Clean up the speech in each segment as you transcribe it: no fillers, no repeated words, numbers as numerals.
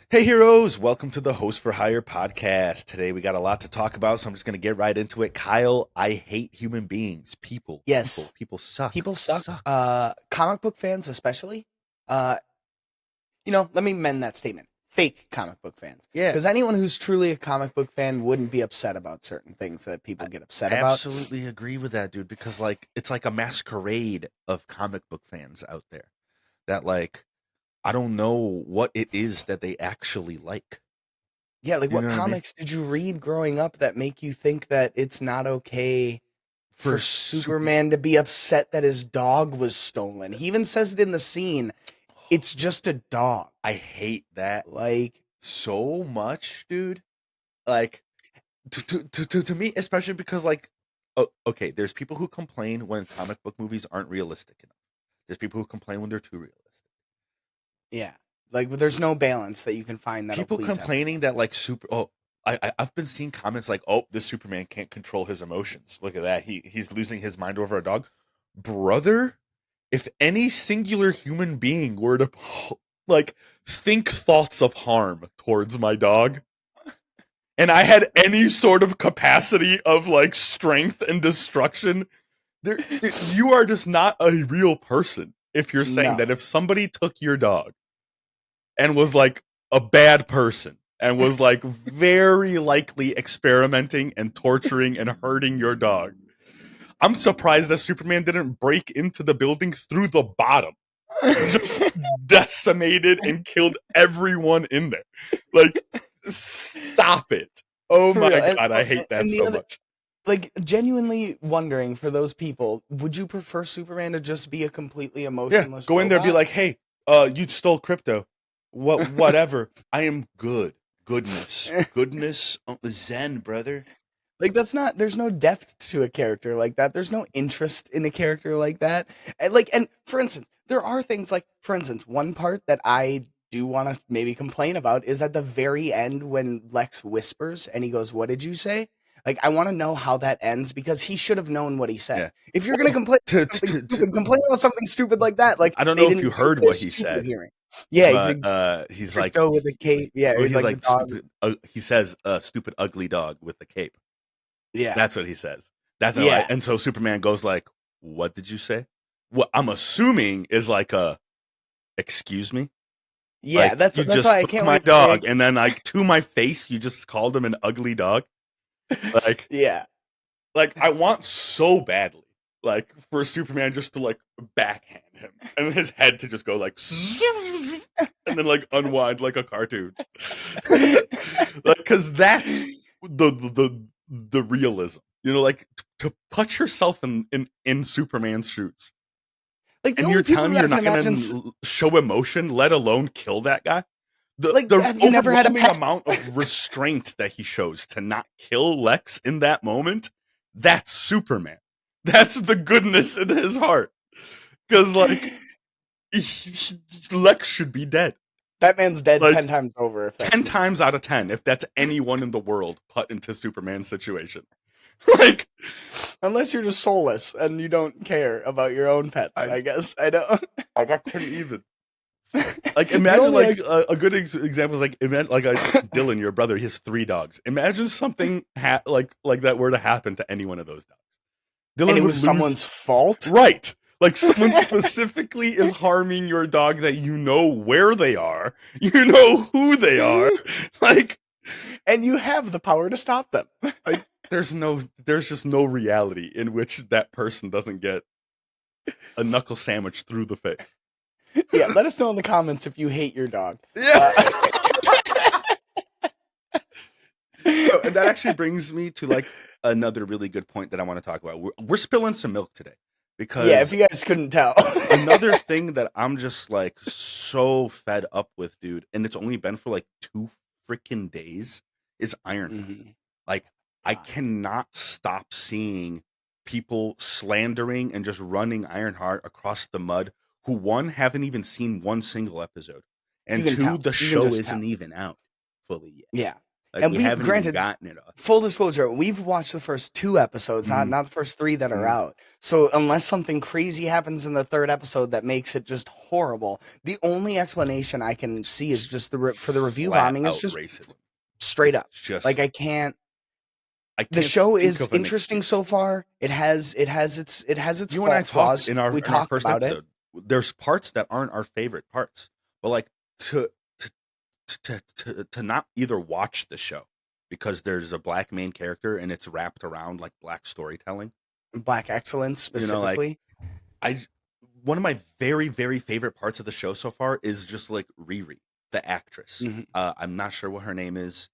Hey heroes, welcome to the Host for Hire podcast. Today we got a lot to talk about, so I'm just going to get right into it. Kyle, I hate human beings. Yes, People suck. people suck. Suck. Comic book fans, especially. Uh, Let me mend that statement. Fake comic book fans, Yeah, because anyone who's truly a comic book fan wouldn't be upset about certain things that I people get upset about. absolutely agree with that, dude, because it's like a masquerade of comic book fans out there that I don't know what it is that they actually like. Yeah, like You what know what I mean? comics did you read growing up that make you think that it's not okay For for super Superman to be upset that his dog was stolen? He even says it in the scene. It's just a dog. I hate that Like, so much, dude. Like to me, especially because okay, there's people who complain when comic book movies aren't realistic enough. There's people who complain when they're too realistic. yeah, like there's no balance that you can find that'll People please complaining everyone. that I've been seeing comments like, oh, this Superman can't control his emotions. Look at that. He's losing his mind over a dog. Brother, if any singular human being were to like think thoughts of harm towards my dog, and I had any sort of capacity of strength and destruction, you are just not a real person if you're saying that No. if somebody took your dog and was like a bad person and was like very likely experimenting and torturing and hurting your dog. I'm surprised that Superman didn't break into the building through the bottom, just decimated and killed everyone in there. Like, stop it. Oh For real. my And, god, I oh, hate that and the so other, much. like, genuinely wondering for those people, would you prefer Superman to just be a completely Yeah, emotionless go in there, be robot? like, hey, you stole crypto. Whatever. I am good. Goodness, Zen, brother. Like, there's no depth to a character like that. There's no interest in a character like that. And for instance, there are things like, for instance, one part that I do want to maybe complain about is at the very end when Lex whispers and he goes, "What did you say?" Like, I want to know how that ends because he should have known what he said. Yeah. If you're gonna Well, complain to, about something to, to, stupid, complain about something stupid like that. Like I don't they know if you didn't take heard what this he super said, hearing. Yeah, he's but like he's like, crypto with a cape. Yeah, well, he's he's like the like dog. stupid. He says, stupid, ugly dog with the cape. Yeah, That's what he says. That's not like, yeah, and so Superman goes like, "What did you say?" What I'm assuming is like a, excuse me. yeah. Like That's you that's just why I fuck can't my wait. dog, and then like to my face, you just called him an ugly dog. Like, Yeah. I want so badly, for Superman just to backhand him, and his head to just go like, and then unwind like a cartoon, because that's the realism, to put yourself in Superman's shoes, Like the and you're only people telling me who I you're can not imagine, gonna show emotion, let alone kill that guy. like, The have you never had a overwhelming pet? amount of restraint that he shows to not kill Lex in that moment, that's Superman. That's the goodness in his heart. Because Lex should be dead. That man's dead Like 10 times over if that's 10 me. times out of 10, if that's anyone in the world put into Superman's situation. like Unless you're just soulless and you don't care about your own pets, I I guess. I don't. I couldn't even. The Imagine only a good example is imagine Dylan, your brother, he has 3 dogs. Imagine something like that were to happen to any one of those dogs. and Dylan it would was lose. someone's fault. Right. Like someone specifically is harming your dog that you know where they are, you know who they are. Like And you have the power to stop them. like there's just no reality in which that person doesn't get a knuckle sandwich through the face. Yeah, let us know in the comments if you hate your dog. Yeah. Uh, No, and that actually brings me to another really good point that I want to talk about. We're spilling some milk today yeah, if because you guys couldn't tell. another thing that I'm just so fed up with, dude, and it's only been for 2 freaking days, is Ironheart. Mhm. Like, I God. cannot stop seeing people slandering and just running Ironheart across the mud who, one, haven't even seen one single episode, You and can two, tell. the You can show just tell. isn't even out fully yet. Yeah. Like And we we haven't even granted, gotten it off. full disclosure, we've watched the first 2 episodes, Mhm. not the first 3 that are Mhm. out. So unless something crazy happens in the 3rd episode that makes it just horrible, the only explanation I can see is just for the review Flat bombing is out just racism. straight It's up. just Like I the can't show think is of an interesting excuse. so far. It has its You and I talked flaws. in our We talked first about it. episode. There's parts that aren't our favorite parts, but like to to not either watch the show because there's a black main character and it's wrapped around like black storytelling. Black excellence You know, like specifically. I one of my very favorite parts of the show so far is just like Riri, the actress. Mhm. I'm not sure what her name is,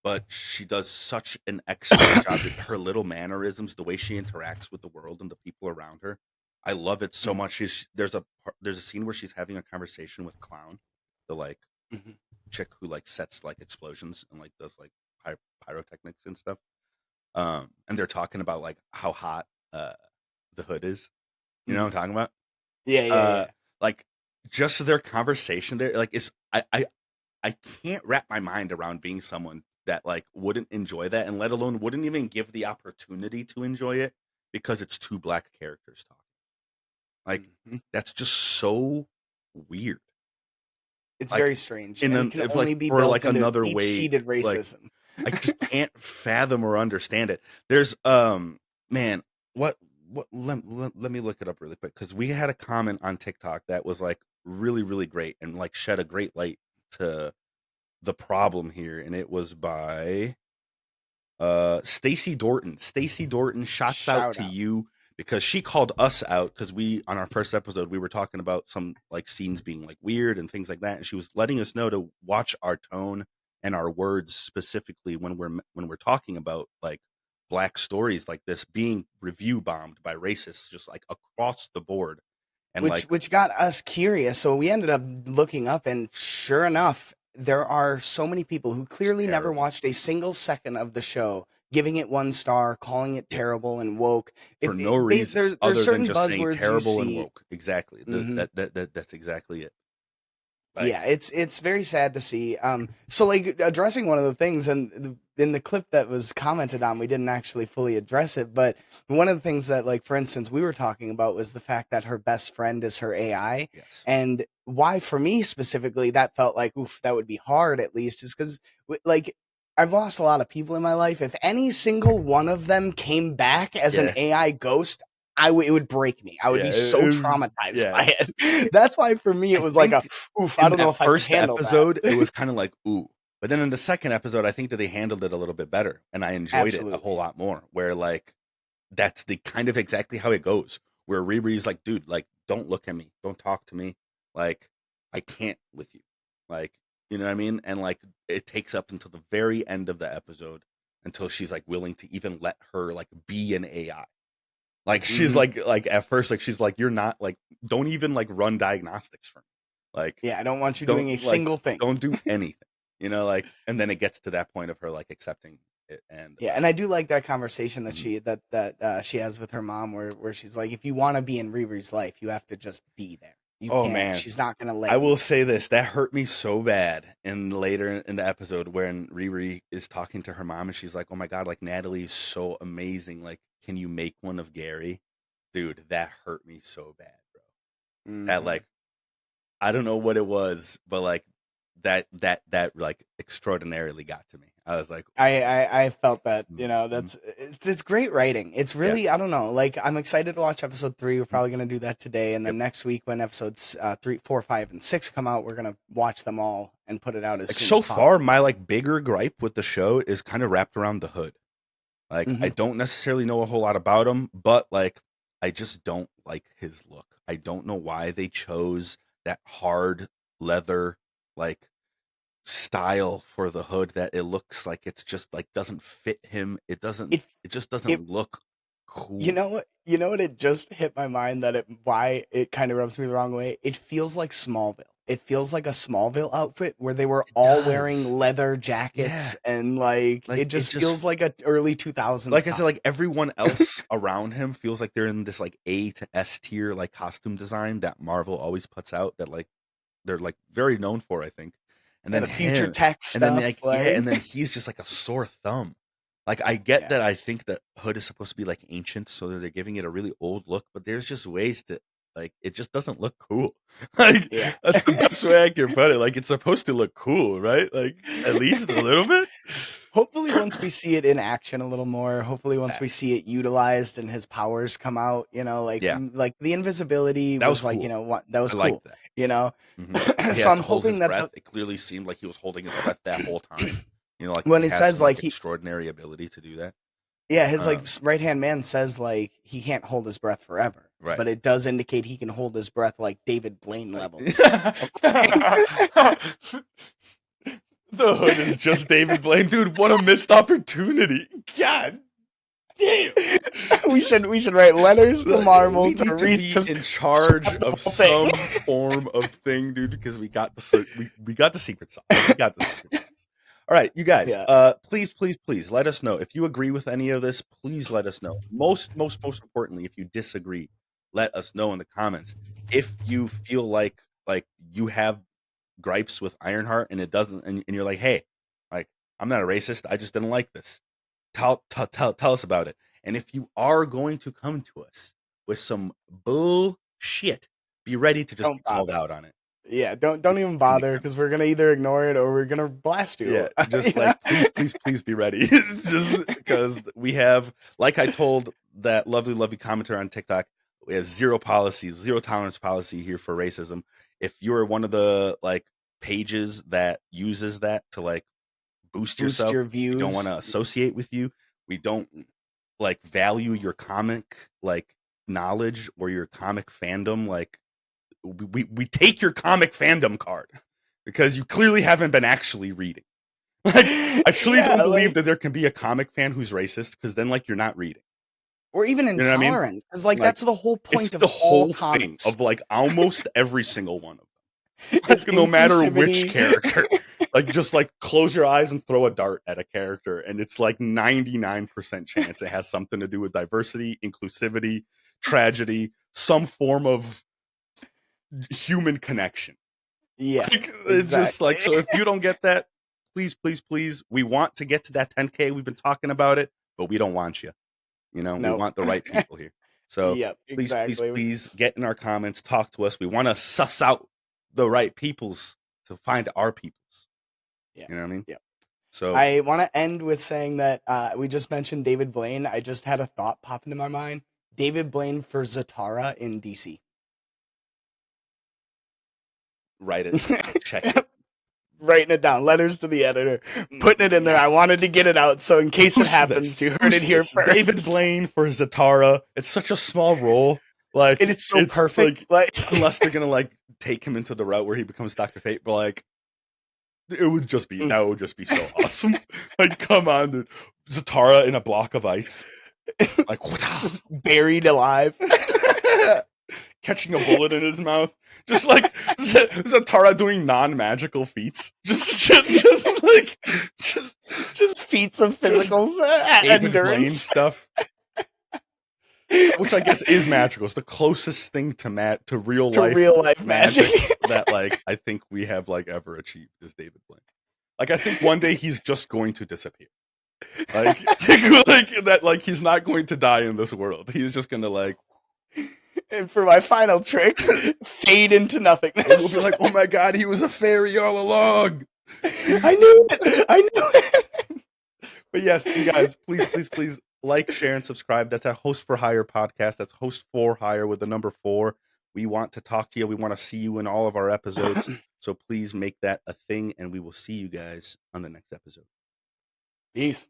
but she does such an excellent job. Her little mannerisms, the way she interacts with the world and the people around her, I love it so Mhm. much. There's a scene where she's having a conversation with Clown, the like Mhm. chick who like sets like explosions and like does like pyrotechnics and stuff. And they're talking about like how hot the hood is. You know what I'm Mhm. talking about? Yeah, yeah, Uh, yeah. like just their conversation there, like it's I can't wrap my mind around being someone that like wouldn't enjoy that, and let alone wouldn't even give the opportunity to enjoy it because it's two black characters talking. Like Mhm. that's just so weird. It's Like very strange, in and it an can if like only be for built like into another way, deep-seated like racism. I just can't fathom or understand it. There's man, what let me look it up really quick because we had a comment on TikTok that was like really great and like shed a great light to the problem here, and it was by Stacy Dorton. Stacy Dorton, shouts out Shout to out. you because she called us out because we on our first episode we were talking about some like scenes being like weird and things like that, and she was letting us know to watch our tone and our words specifically when we're talking about like black stories like this being review bombed by racists just like across the board and which like which got us curious. So we ended up looking up, and sure enough, there are so many people who it's clearly never terrible. watched a single second of the show, giving it 1 star, calling it Yep. terrible and woke. For If no reason there's other than certain just saying buzzwords you terrible and see. woke. Exactly. Mhm. That's exactly it. Like Yeah, it's very sad to see. So like addressing one of the things, and in the clip that was commented on, we didn't actually fully address it, but one of the things that, like, for instance, we were talking about was the fact that her best friend is her AI, yes. and why for me specifically that felt like, oof, that would be hard at least, is because like I've lost a lot of people in my life. If any single one of them came back as an Yeah. AI ghost, it would break me. I would Yeah. be so was traumatized yeah. by it. That's why for me it I was like a think oof, I in don't know that if I could first handle that. episode, it was kind of like, ooh. But then in the second episode, I think that they handled it a little bit better and I enjoyed it a whole Absolutely. lot more. Where like that's the kind of exactly how it goes. Where Riri's like, dude, like, don't look at me. Don't talk to me. Like, I can't with you. Like, you know what I mean? And like it takes up until the very end of the episode until she's like willing to even let her like be an AI. Like she's Mhm. like at first like she's like you're not like don't even like run diagnostics for me. Like Yeah, I don't want you doing a single thing. don't do anything. You know, like and then it gets to that point of her like accepting it and Yeah, and I do like that conversation that mhm. she has with her mom, where she's like, if you want to be in Riri's life, you have to just be there. You Oh can't. man. She's not gonna I let will you. say this, that hurt me so bad in later in the episode when Riri is talking to her mom and she's like, "Oh my god, like Natalie's so amazing. Like, can you make one of Gary?" Dude, that hurt me so bad, bro. That Hmm. like I don't know what it was, but like that like extraordinarily got to me. I was like, I felt that, mm, it's great writing. It's yeah, really, I don't know, like, I'm excited to watch episode 3. We're mm, probably gonna do that today, and yep. then next week when episodes 3, 4, 5, and 6 come out, we're gonna watch them all and put it out as Like soon so as far, possible. my like bigger gripe with the show is kind of wrapped around the hood. Like I Hmm. don't necessarily know a whole lot about him, but like I just don't like his look. I don't know why they chose that hard leather like style for the hood that it looks like it's just like doesn't fit him. It It just it doesn't look You cool. know what? You know what? It just hit my mind that why it kind of rubs me the wrong way. It feels like Smallville. It feels like a Smallville outfit where they were It all wearing does. leather Yeah. jackets, and like Like it it just just feels like a early 2000s like I said, like costume. everyone else around him feels like they're in this like A to S tier like costume design that Marvel always puts out that like they're like very known for, I think. and Yeah, then the future him, tech and then stuff, like yeah, like and then he's just like a sore thumb. Like I get yeah. that I think that Hood is supposed to be like ancient, so they're giving it a really old look, but there's just ways to like it just doesn't look cool. Like Yeah. that's the best way I can put it. Like it's supposed to look cool, right? Like at least a little bit. Hopefully, once we see it in action a little more, hopefully once Yeah. we see it utilized and his powers come out, Yeah. like the invisibility That was was like, cool. what that was I like cool, that. you know. He So had I'm to hold his hoping that breath. It clearly seemed like he was holding his breath that whole time. Like when he it has says some like like extraordinary ability to do that. yeah, his like Um, right hand man says like he can't hold his breath forever, right. but it does indicate he can hold his breath like David Blaine Like levels. the Hood is just David Blaine, dude. What a missed opportunity! God damn. we should write letters to Marvel We to need to be just in scrap charge the of whole thing. some form of thing, dude, because we got the secret sauce. We got the secret sauce. All right, you guys. Yeah. Please let us know if you agree with any of this. Please let us know. Most importantly, if you disagree, let us know in the comments. If you feel like you have gripes with Ironheart and it doesn't, and you're like, hey, like I'm not a racist. I just didn't like this. Tell us about it. And if you are going to come to us with some bullshit, be ready to just Don't be called bother. out on it. Yeah, don't even bother because we're gonna either ignore it or we're gonna blast you. Yeah, just like please be ready. Just because we have, like I told that lovely commenter on TikTok, we have zero policies, zero tolerance policy here for racism. If you're one of the like pages that uses that to like boost Boost yourself, your we don't want views. to associate with you. We don't like value your comic like knowledge or your comic fandom. Like we take your comic fandom card because you clearly haven't been actually reading. Like I truly Yeah, don't believe like that there can be a comic fan who's racist because then like you're not reading. or even You know what I mean? intolerant because like Like that's the whole it's point of the all whole thing comics of like almost every single one of them. is Like no matter which inclusivity. character. Like just like close your eyes and throw a dart at a character and it's like 99% chance it has something to do with diversity, inclusivity, tragedy, some form of human connection. Yeah, Like it's just exactly. like, so if you don't get that, please, we want to get to that 10K. We've been talking about it, but we don't want you. We Nope. want the right people here. So Yep, exactly. please get in our comments, talk to us. We want to suss out the right peoples to find our peoples. Yeah, You know what I mean? yeah. So I want to end with saying that we just mentioned David Blaine. I just had a thought pop into my mind. David Blaine for Zatara in DC. write it, check it. Writing it down, letters to the editor, putting it in there. I wanted to get it out, so in case it happens, you heard it here first. David Blaine for Zatara. It's such a small role. Like It is so it's perfect. Like unless they're gonna like take him into the route where he becomes Dr. Fate, but like that would just be so awesome. Like, come on, dude. Zatara in a block of ice. Like just buried alive. catching a bullet in his mouth. Just like Zatara doing non-magical feats. Just like just feats of physical David Blaine endurance stuff. Which I guess is magical. It's the closest thing to real to life real life magic magic. that like I think we have like ever achieved is David Blaine. Like I think one day he's just going to disappear. Like, like that like he's not going to die in this world. He's just gonna like And for my final trick, fade into we'll nothingness. be like, oh my god, he was a fairy all along. I knew it. I knew it. But yes, you guys, please like, share, and subscribe. That's a Hosts4Hire podcast. That's Hosts4Hire with the number 4. We want to talk to you. We want to see you in all of our episodes. So please make that a thing, and we will see you guys on the next episode. Peace.